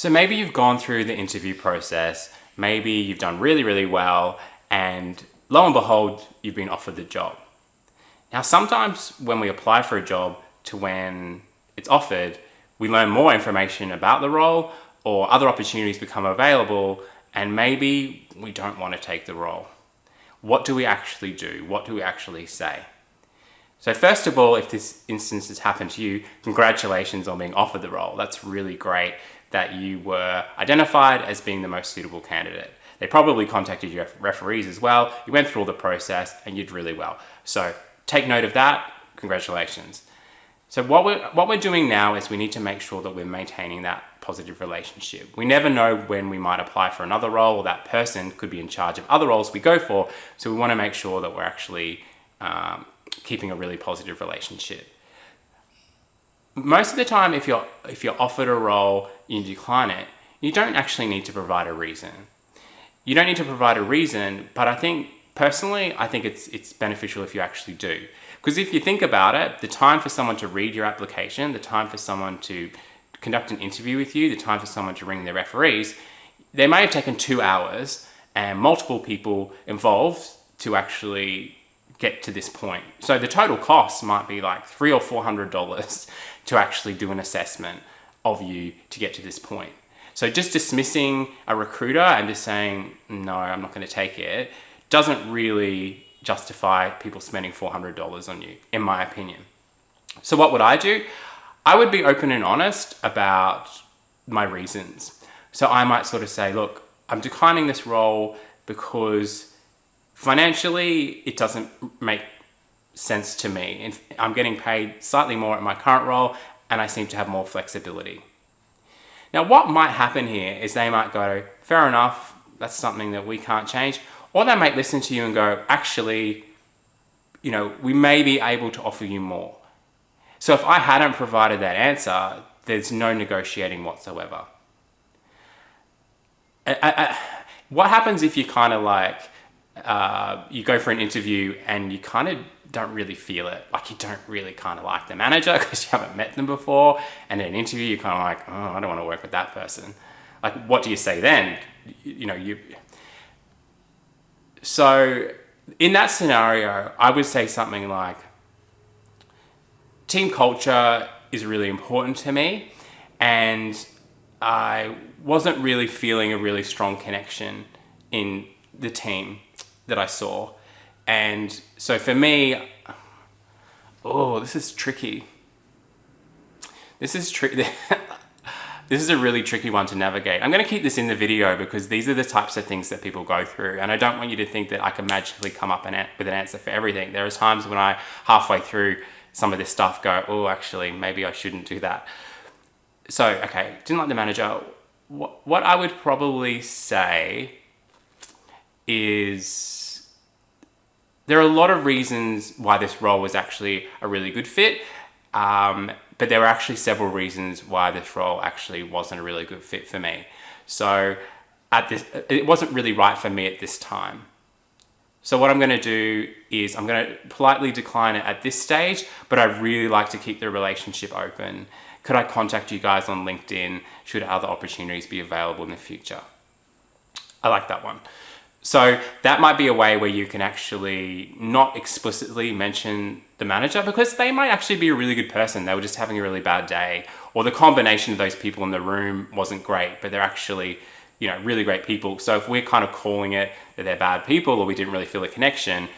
So maybe you've gone through the interview process, maybe you've done really, really well, and lo and behold, you've been offered the job. Now, sometimes when we apply for a job to when it's offered, we learn more information about the role or other opportunities become available, and maybe we don't want to take the role. What do we actually do? What do we actually say? So first of all, if this instance has happened to you, congratulations on being offered the role. That's really great that you were identified as being the most suitable candidate. They probably contacted your referees as well. You went through all the process and you did really well. So take note of that. Congratulations. So what we're doing now is we need to make sure that we're maintaining that positive relationship. We never know when we might apply for another role, or that person could be in charge of other roles we go for. So we want to make sure that we're actually keeping a really positive relationship. Most of the time, if you're offered a role, you decline it, you don't actually need to provide a reason. You don't need to provide a reason, but I think it's beneficial if you actually do. Because if you think about it, the time for someone to read your application, the time for someone to conduct an interview with you, the time for someone to ring their referees, they may have taken 2 hours and multiple people involved to actually get to this point. So the total cost might be like $300 or $400 to actually do an assessment of you to get to this point. So just dismissing a recruiter and just saying, no, I'm not going to take it, doesn't really justify people spending $400 on you, in my opinion. So what would I do? I would be open and honest about my reasons. So I might sort of say, look, I'm declining this role because financially it doesn't make sense to me. And I'm getting paid slightly more at my current role and I seem to have more flexibility. Now, what might happen here is they might go, fair enough, that's something that we can't change. Or they might listen to you and go, actually, we may be able to offer you more. So if I hadn't provided that answer, there's no negotiating whatsoever. What happens if you kind of you go for an interview and you kind of don't really feel it? Like you don't really kind of like the manager because you haven't met them before. And in an interview, you're kind of like, oh, I don't want to work with that person. Like, what do you say then? So in that scenario, I would say something like, team culture is really important to me, and I wasn't really feeling a really strong connection in the team that I saw. And so for me, this is tricky. This is tricky. This is a really tricky one to navigate. I'm going to keep this in the video because these are the types of things that people go through. And I don't want you to think that I can magically come up with an answer for everything. There are times when I, halfway through some of this stuff, go, oh, actually, maybe I shouldn't do that. So, okay, didn't like the manager. What I would probably say is there are a lot of reasons why this role was actually a really good fit. But there were actually several reasons why this role actually wasn't a really good fit for me. So it wasn't really right for me at this time. So what I'm going to do is I'm going to politely decline it at this stage, but I'd really like to keep the relationship open. Could I contact you guys on LinkedIn should other opportunities be available in the future? I like that one. So that might be a way where you can actually not explicitly mention the manager because they might actually be a really good person. They were just having a really bad day, or the combination of those people in the room wasn't great, but they're actually, really great people. So if we're kind of calling it that they're bad people or we didn't really feel a connection,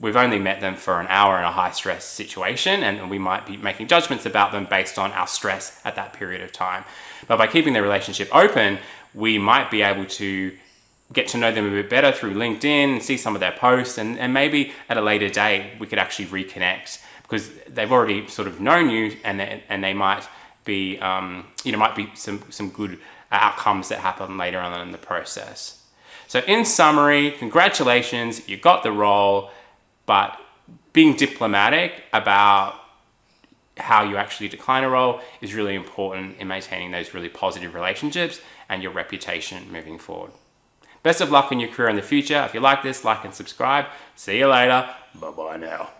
we've only met them for an hour in a high stress situation, and we might be making judgments about them based on our stress at that period of time. But by keeping the relationship open, we might be able to get to know them a bit better through LinkedIn, see some of their posts, and maybe at a later date we could actually reconnect because they've already sort of known you, and they might be might be some good outcomes that happen later on in the process. So in summary, congratulations, you got the role, but being diplomatic about how you actually decline a role is really important in maintaining those really positive relationships and your reputation moving forward. Best of luck in your career in the future. If you like this, like and subscribe. See you later. Bye-bye now.